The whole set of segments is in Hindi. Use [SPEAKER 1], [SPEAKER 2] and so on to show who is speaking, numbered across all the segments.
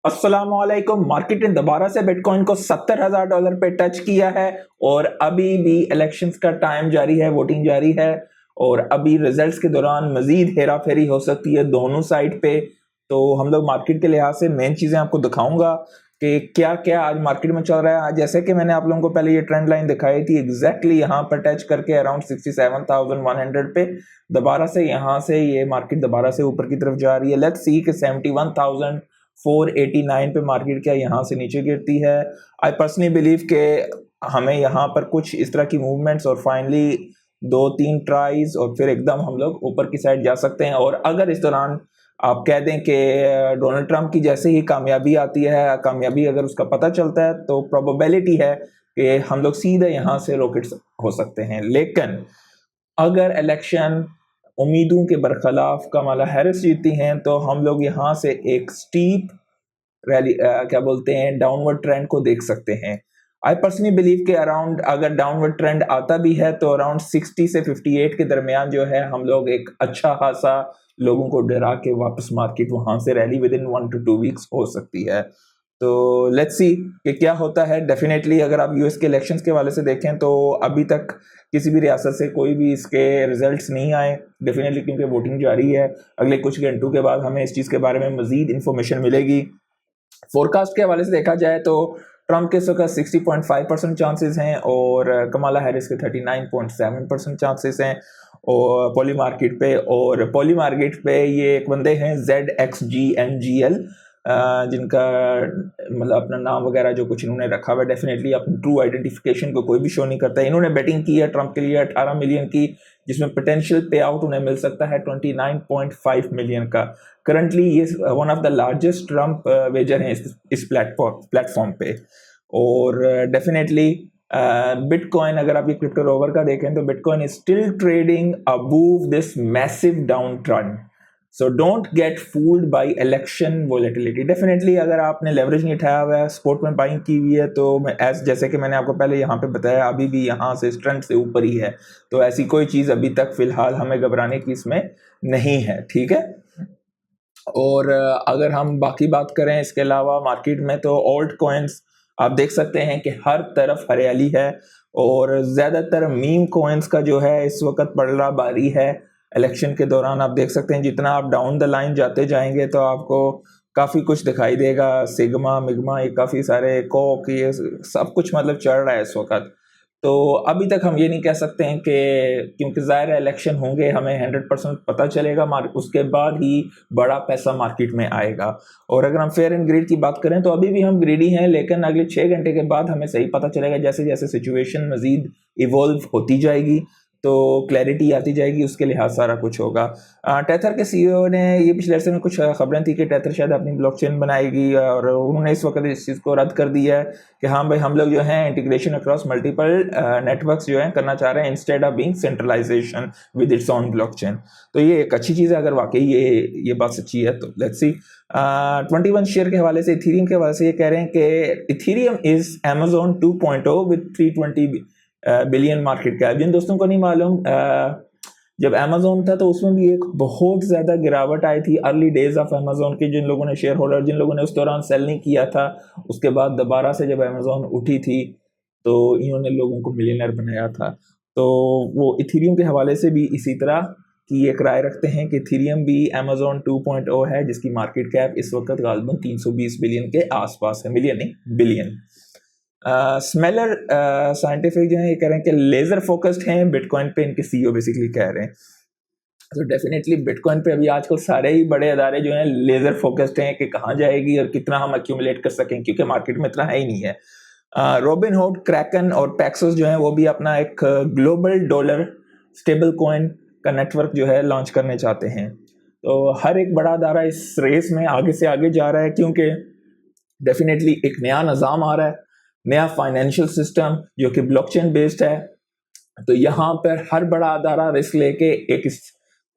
[SPEAKER 1] अस्सलामुअलैकुम। मार्केट ने दोबारा से बिटकॉइन को $70,000 पे टच किया है और अभी भी इलेक्शंस का टाइम जारी है, वोटिंग जारी है और अभी रिजल्ट्स के दौरान मजीद हेरा फेरी हो सकती है दोनों साइड पे। तो हम लोग मार्केट के लिहाज से मेन चीज़ें आपको दिखाऊंगा कि क्या क्या आज मार्केट में चल रहा है। आज जैसे कि मैंने आप लोगों को पहले ये ट्रेंड लाइन दिखाई थी, एग्जैक्टली यहाँ पर टच करके अराउंड 67,100 पे दोबारा से यहाँ से ये मार्केट दोबारा से ऊपर की तरफ जा रही है। लेट्स सी कि 71,489 पे मार्केट क्या यहाँ से नीचे गिरती है। आई पर्सनली बिलीव के हमें यहाँ पर कुछ इस तरह की मूवमेंट्स और फाइनली 2-3 ट्राइज और फिर एकदम हम लोग ऊपर की साइड जा सकते हैं। और अगर इस दौरान आप कह दें कि डोनाल्ड ट्रंप की जैसे ही कामयाबी आती है, कामयाबी अगर उसका पता चलता है, तो प्रोबेबिलिटी है कि हम लोग सीधे यहाँ से रॉकेट्स हो सकते हैं। लेकिन अगर इलेक्शन उम्मीदों के बरखिलाफ कमला हैरिस जीतती हैं तो हम लोग यहाँ से एक स्टीप रैली क्या बोलते हैं डाउनवर्ड ट्रेंड को देख सकते हैं। आई पर्सनली बिलीव के अराउंड अगर डाउनवर्ड ट्रेंड आता भी है तो अराउंड 60 से 58 के दरमियान जो है हम लोग एक अच्छा खासा लोगों को डरा के वापस मार्केट वहां से rally with in 1 to 2 weeks हो सकती है। तो लेट्स सी कि क्या होता है। डेफिनेटली अगर आप यूएस के इलेक्शंस के वाले से देखें तो अभी तक किसी भी रियासत से कोई भी इसके रिजल्ट्स नहीं आए, डेफिनेटली क्योंकि वोटिंग जारी है। अगले कुछ घंटों के बाद हमें इस चीज़ के बारे में मजीद इंफॉर्मेशन मिलेगी। फोरकास्ट के हवाले से देखा जाए तो ट्रंप के इस वक्त 60.5% चांसेस हैं और कमाला हैरिस के 39.7% चांसेस हैं और पॉली मार्केट पे। और पॉली मार्केट पे ये एक बंदे हैं ZXGNGL, जिनका मतलब अपना नाम वगैरह जो कुछ इन्होंने रखा हुआ है, डेफिनेटली अपनी ट्रू आइडेंटिफिकेशन को कोई भी शो नहीं करता है। इन्होंने बेटिंग की है ट्रंप के लिए 18 मिलियन की, जिसमें पोटेंशियल पे आउट उन्हें मिल सकता है 29.5 मिलियन का। करंटली ये one of the largest Trump wager हैं इस प्लेटफॉर्म पे। और डेफिनेटली बिटकॉइन अगर आप ये क्रिप्टो रोवर का देखें तो bitcoin is still trading above this massive down trend. So don't get fooled by election volatility. Definitely अगर आपने लेवरेज नहीं उठाया हुआ है, स्पोर्ट में बाइंग की हुई है, तो जैसे कि मैंने आपको पहले यहाँ पे बताया, अभी भी यहाँ से ट्रेंड से ऊपर ही है। तो ऐसी कोई चीज़ अभी तक फिलहाल हमें घबराने की इसमें नहीं है, ठीक है। और अगर हम बाकी बात करें इसके अलावा मार्केट में, तो ऑल्ट कॉइन्स आप देख सकते हैं कि हर तरफ हरियाली है और ज़्यादातर मीम कॉइन्स का जो है इस वक्त पड़ला बारी है। इलेक्शन के दौरान आप देख सकते हैं जितना आप डाउन द लाइन जाते जाएंगे तो आपको काफ़ी कुछ दिखाई देगा। सिग्मा मिग्मा ये काफ़ी सारे कोक ये सब कुछ मतलब चल रहा है इस वक्त। तो अभी तक हम ये नहीं कह सकते हैं कि क्योंकि ज़ाहिर इलेक्शन होंगे, हमें 100% पता चलेगा, उसके बाद ही बड़ा पैसा मार्केट में आएगा। और अगर हम फेयर एंड ग्रीड की बात करें तो अभी भी हम ग्रीडी हैं, लेकिन अगले 6 घंटे के बाद हमें सही पता चलेगा। जैसे जैसे सिचुएशन मज़ीद इवॉल्व होती जाएगी तो क्लैरिटी आती जाएगी, उसके लिहाज सारा कुछ होगा। टेथर के सीईओ ने ये पिछले अर्से में कुछ खबरें थी कि टेथर शायद अपनी ब्लॉकचेन बनाएगी और उन्होंने इस वक्त इस चीज़ को रद्द कर दिया है कि हाँ भाई हम लोग जो है इंटीग्रेशन अक्रॉस मल्टीपल नेटवर्क्स जो है करना चाह रहे हैं instead of being centralization with its on blockchain. तो ये एक अच्छी चीज़ है अगर वाकई ये बात सच्ची है तो। लेट्स सी 21 शेयर के हवाले से, इथीरियम के हवाले से ये कह रहे हैं कि Ethereum is Amazon 2.0 with 320 billion market cap. जिन दोस्तों को नहीं मालूम, जब Amazon था तो उसमें भी एक बहुत ज़्यादा गिरावट आई थी अर्ली डेज ऑफ Amazon की। जिन लोगों ने शेयर होल्डर, जिन लोगों ने उस दौरान सेल नहीं किया था, उसके बाद दोबारा से जब Amazon उठी थी तो इन्होंने लोगों को मिलियनर बनाया था। तो वो इथीरियम के हवाले से भी इसी तरह की एक राय रखते हैं कि इथीरियम भी Amazon 2.0 है, जिसकी मार्केट कैप इस वक्त गालिबन 320 बिलियन के आसपास है, मिलियन नहीं बिलियन। स्मेलर साइंटिफिक जो है ये कह रहे हैं कि लेजर फोकस्ड हैं बिटकॉइन पे, इनके सीईओ बेसिकली कह रहे हैं। तो डेफिनेटली बिटकॉइन पे अभी आजकल सारे ही बड़े अदारे जो हैं लेजर फोकस्ड हैं कि कहाँ जाएगी और कितना हम एक्यूमुलेट कर सकें, क्योंकि मार्केट में इतना है ही नहीं है। रोबिनहुड, क्रैकन और पैक्सस जो है वो भी अपना एक ग्लोबल डॉलर स्टेबल कॉइन का नेटवर्क जो है लॉन्च करने चाहते हैं। तो हर एक बड़ा अदारा इस रेस में आगे से आगे जा रहा है, क्योंकि डेफिनेटली एक नया निज़ाम आ रहा है, नया फाइनेंशियल सिस्टम जो कि ब्लॉकचेन बेस्ड है। तो यहाँ पर हर बड़ा अदारा रिस्क लेके एक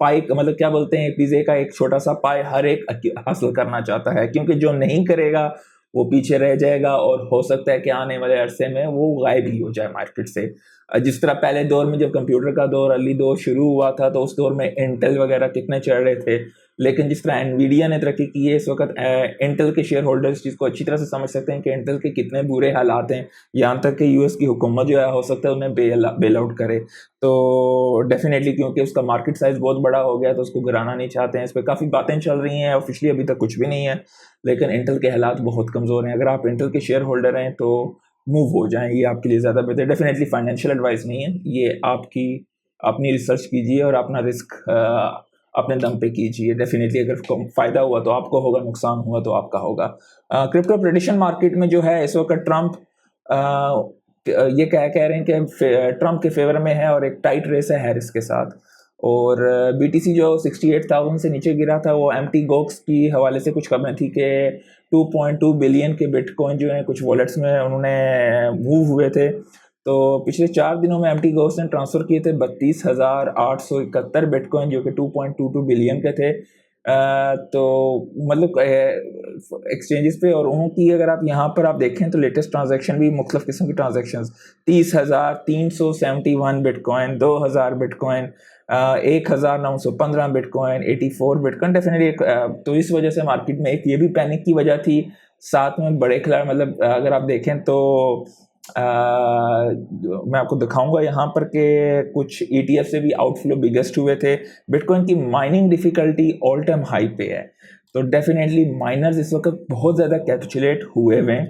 [SPEAKER 1] पाई मतलब क्या बोलते हैं पिज़्ज़े का एक छोटा सा पाई हर एक हासिल करना चाहता है, क्योंकि जो नहीं करेगा वो पीछे रह जाएगा और हो सकता है कि आने वाले अरसे में वो गायब ही हो जाए मार्केट से। जिस तरह पहले दौर में जब कंप्यूटर का दौर अर्ली दौर शुरू हुआ था तो उस दौर में इंटेल वगैरह कितने चढ़ रहे थे, लेकिन जिस तरह एनवीडिया ने तरक्की की है इस वक्त, इंटेल के शेयर होल्डर्स चीज़ को अच्छी तरह से समझ सकते हैं कि इंटेल के कितने बुरे हालात हैं, यहाँ तक कि यूएस की हुकूमत जो है हो सकता है उन्हें बेल आउट करे। तो डेफिनेटली क्योंकि उसका मार्केट साइज़ बहुत बड़ा हो गया तो उसको गिराना नहीं चाहते हैं। इस पर काफ़ी बातें चल रही हैं, ऑफिशियली अभी तक कुछ भी नहीं है, लेकिन इंटेल के हालात बहुत कमज़ोर हैं। अगर आप इंटेल के शेयर होल्डर हैं तो मूव हो जाएं, ये आपके लिए ज़्यादा बेहतर। डेफिनेटली फाइनेंशियल एडवाइस नहीं है ये, आपकी अपनी रिसर्च कीजिए और अपना रिस्क अपने दम पे कीजिए। डेफिनेटली अगर फ़ायदा हुआ तो आपको होगा, नुकसान हुआ तो आपका होगा। क्रिप्टो प्रेडिक्शन मार्केट में जो है इस वक्त ट्रंप ये कह रहे हैं कि ट्रंप के फेवर में है और एक टाइट रेस है हैरिस के साथ। और बीटीसी जो 68,000 से नीचे गिरा था, वो एम्प्टी गोक्स की हवाले से कुछ खबरें थी कि 2.2 बिलियन के बिटकॉइन जो हैं कुछ वॉलेट्स में उन्होंने मूव हुए थे। तो पिछले 4 दिनों में एम्प्टी गोक्स ने ट्रांसफ़र किए थे 32,871 बिटकॉइन, जो कि 2.22 बिलियन के थे। तो मतलब एक्सचेंजेस पे, और उनकी अगर आप यहाँ पर आप देखें तो लेटेस्ट ट्रांजैक्शन भी मुख्तलिफ किस्म की transactions, 30,371 bitcoin, 2,000 bitcoin, 1,915 bitcoin, 84 bitcoin. Definitely तो इस वजह से मार्केट में एक ये भी पैनिक की वजह थी। साथ में बड़े खिलाड़ी, मतलब अगर आप देखें तो मैं आपको दिखाऊंगा यहाँ पर के कुछ ETF से भी आउटफ्लो बिगेस्ट हुए थे। बिटकॉइन की mining difficulty all time high पे है, तो डेफिनेटली माइनर्स इस वक्त बहुत ज़्यादा कैपिचुलेट हुए हुए हैं।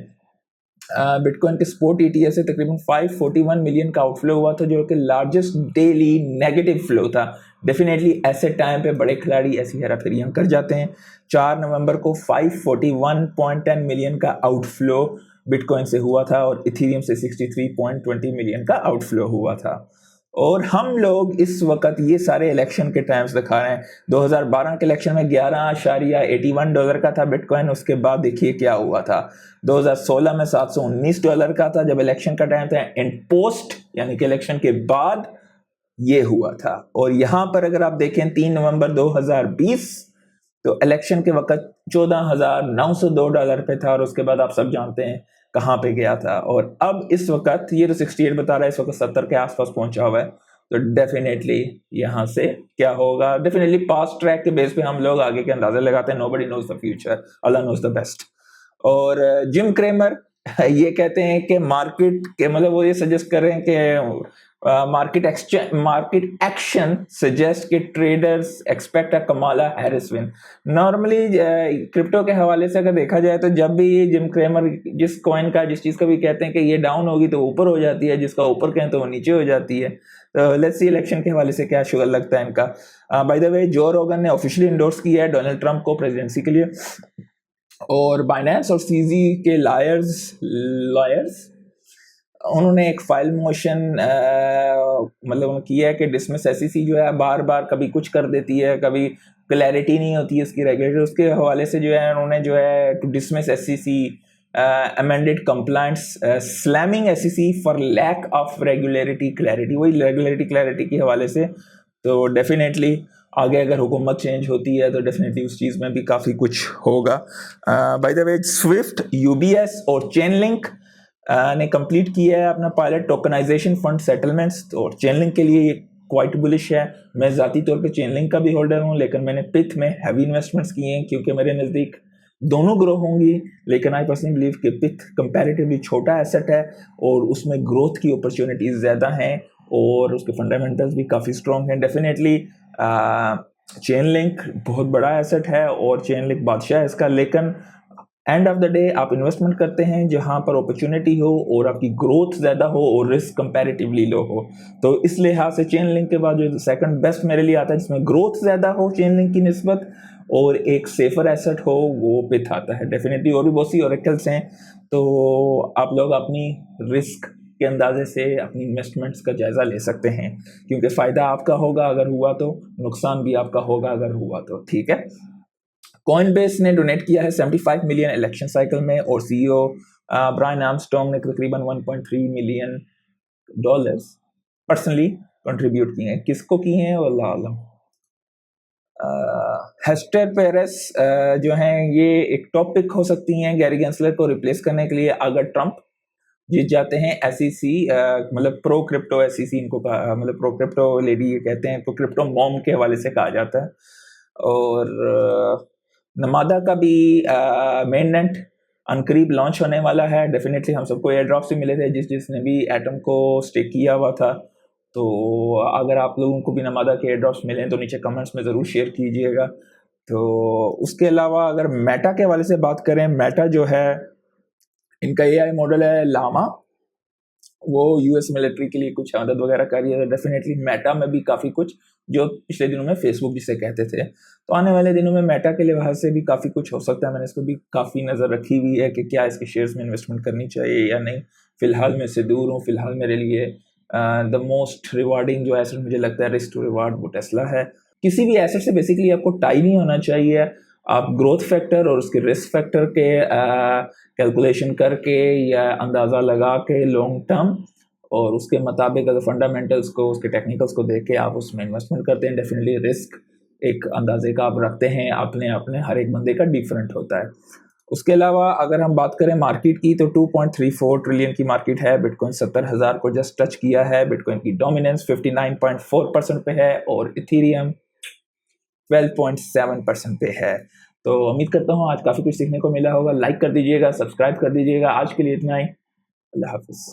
[SPEAKER 1] बिटकॉइन के स्पॉट ETF से तकरीबन 541 मिलियन का आउटफ्लो हुआ था, जो कि लार्जेस्ट डेली नेगेटिव फ्लो था। डेफिनेटली ऐसे टाइम पे बड़े खिलाड़ी ऐसी हेराफेरियां कर जाते हैं। 4 नवंबर को 541.10 मिलियन का आउटफ्लो बिटकॉइन से हुआ था और इथेरियम से 63.20 मिलियन का आउटफ्लो हुआ था। और हम लोग इस वक्त ये सारे इलेक्शन के टाइम्स दिखा रहे हैं। 2012 के इलेक्शन में $11.81 का था बिटकॉइन, उसके बाद देखिए क्या हुआ था। 2016 में $719 का था जब इलेक्शन का टाइम था, एंड पोस्ट यानी कि इलेक्शन के बाद ये हुआ था। और यहाँ पर अगर आप देखें 3 नवंबर 2020 तो इलेक्शन के वक्त $14,902 पे था, और उसके बाद आप सब जानते हैं कहाँ पे गया था। और अब इस वक्त ये तो 68 बता रहा है, इस वक्त 70 के आसपास पहुंचा हुआ है। तो डेफिनेटली यहाँ से क्या होगा, डेफिनेटली पास्ट ट्रैक के बेस पे हम लोग आगे के अंदाजे लगाते हैं। नोबडी नोज द फ्यूचर, अल्लाह नोज द बेस्ट। और जिम क्रेमर ये कहते हैं कि मार्केट के, मतलब वो ये सजेस्ट कर रहे हैं कि मार्केट एक्शन सजेस्ट कि traders expect a Kamala Harris win. Normally crypto के हवाले से अगर देखा जाए तो जब भी जिम क्रेमर जिस कॉइन का जिस चीज़ का भी कहते हैं कि ये डाउन होगी तो ऊपर हो जाती है, जिसका ऊपर कहें तो वो नीचे हो जाती है। तो लेट्स सी इलेक्शन के हवाले से क्या शुगर लगता है इनका। बाय द वे, जो रोगन ने ऑफिशियली इंडोर्स किया है डोनाल्ड ट्रंप को प्रेसिडेंसी के लिए। और बाइनेंस और सीजी के लॉयर्स उन्होंने एक फाइल मोशन मतलब किया है कि डिसमिस SEC जो है बार बार कभी कुछ कर देती है, कभी क्लैरिटी नहीं होती है उसकी रेगुलेटर, उसके हवाले से जो है उन्होंने जो है to dismiss SEC amended compliance slamming SEC for lack of regularity clarity, वही रेगुलरिटी क्लैरिटी के हवाले से। तो डेफिनेटली आगे अगर हुकूमत चेंज होती है तो डेफिनेटली उस चीज़ में भी काफ़ी कुछ होगा। By the way, Swift, UBS और चेनलिंक ने कंप्लीट किया है अपना पायलट टोकनाइजेशन फंड सेटलमेंट्स। तो चेनलिंक के लिए क्वाइट बुलिश है। मैं ज़ाती तौर पे चेनलिंक का भी होल्डर हूँ, लेकिन मैंने पिथ में हैवी इन्वेस्टमेंट्स किए हैं क्योंकि मेरे नज़दीक दोनों ग्रो होंगी। लेकिन आई पर्सनली बिलीव कि पिथ कंपैरेटिवली छोटा एसेट है और उसमें ग्रोथ की अपॉर्चुनिटीज़ ज़्यादा हैं और उसके फंडामेंटल्स भी काफ़ी स्ट्रॉन्ग हैं। डेफिनेटली चेनलिंक बहुत बड़ा एसेट है और चेनलिंक बादशाह है इसका, लेकिन एंड ऑफ द डे आप इन्वेस्टमेंट करते हैं जहां पर अपॉर्चुनिटी हो और आपकी ग्रोथ ज़्यादा हो और रिस्क कंपैरेटिवली लो हो। तो इस लिहाज से चेन लिंक के बाद जो सेकंड बेस्ट मेरे लिए आता है जिसमें ग्रोथ ज़्यादा हो चेन लिंक की निस्बत और एक सेफर एसेट हो, वो पिथ आता है। डेफिनेटली और भी बहुत सी ऑरेकल्स हैं, तो आप लोग अपनी रिस्क के अंदाजे से अपनी इन्वेस्टमेंट्स का जायज़ा ले सकते हैं, क्योंकि फ़ायदा आपका होगा अगर हुआ तो, नुकसान भी आपका होगा अगर हुआ तो। ठीक है। कॉइनबेस ने डोनेट किया है 75 मिलियन इलेक्शन साइकिल में, और CEO ब्रायन आर्मस्ट्रॉन्ग ने तकरीबन 1.3 मिलियन डॉलर्स पर्सनली कंट्रीब्यूट किए हैं। किसको किए हैं अल्लाह आलम। हेस्टर पेरेस जो हैं ये एक टॉपिक हो सकती हैं गैरी गेंसलर को रिप्लेस करने के लिए अगर ट्रंप जीत जाते हैं। SEC मतलब प्रो क्रिप्टो SEC इनको मतलब प्रो क्रिप्टो लेडी ये कहते हैं, तो क्रिप्टो मॉम के हवाले से कहा जाता है। और नमादा का भी मेननेट अनकरीब लॉन्च होने वाला है। डेफिनेटली हम सबको एयर ड्रॉप से मिले थे जिसने भी एटम को स्टेक किया हुआ था। तो अगर आप लोगों को भी नमादा के एयर ड्रॉप्स मिलें तो नीचे कमेंट्स में ज़रूर शेयर कीजिएगा। तो उसके अलावा अगर मेटा के हवाले से बात करें, मेटा जो है इनका एआई मॉडल है लामा, वो यूएस मिलिट्री के लिए कुछ मदद वगैरह कर रही है। डेफिनेटली मेटा में भी काफ़ी कुछ जो पिछले दिनों में फेसबुक जिसे कहते थे, तो आने वाले दिनों में मेटा के लिहाज से भी काफ़ी कुछ हो सकता है। मैंने इस पर भी काफ़ी नज़र रखी हुई है कि क्या इसके शेयर्स में इन्वेस्टमेंट करनी चाहिए या नहीं। फ़िलहाल मैं इससे दूर हूँ। फ़िलहाल मेरे लिए द मोस्ट रिवार्डिंग जो एसेट मुझे लगता है रिस्क टू रिवार्ड वो टेस्ला है। किसी भी एसेट से बेसिकली आपको टाई नहीं होना चाहिए। आप ग्रोथ फैक्टर और उसके रिस्क फैक्टर के कैलकुलेशन करके या अंदाज़ा लगा के लॉन्ग टर्म और उसके मुताबिक अगर फंडामेंटल्स को उसके टेक्निकल्स को देख के आप उसमें इन्वेस्टमेंट करते हैं, डेफिनेटली रिस्क एक अंदाजे का आप रखते हैं। अपने अपने हर एक बंदे का डिफरेंट होता है। उसके अलावा अगर हम बात करें मार्केट की तो 2.34 ट्रिलियन की मार्केट है। बिटकॉइन 70,000 को जस्ट टच किया है। बिटकॉइन की डोमिनेंस 59.4% पे है और इथेरियम 12.7% पे है। तो उम्मीद करता हूँ आज काफ़ी कुछ सीखने को मिला होगा। लाइक कर दीजिएगा, सब्सक्राइब कर दीजिएगा। आज के लिए इतना ही। अल्लाह हाफिज़।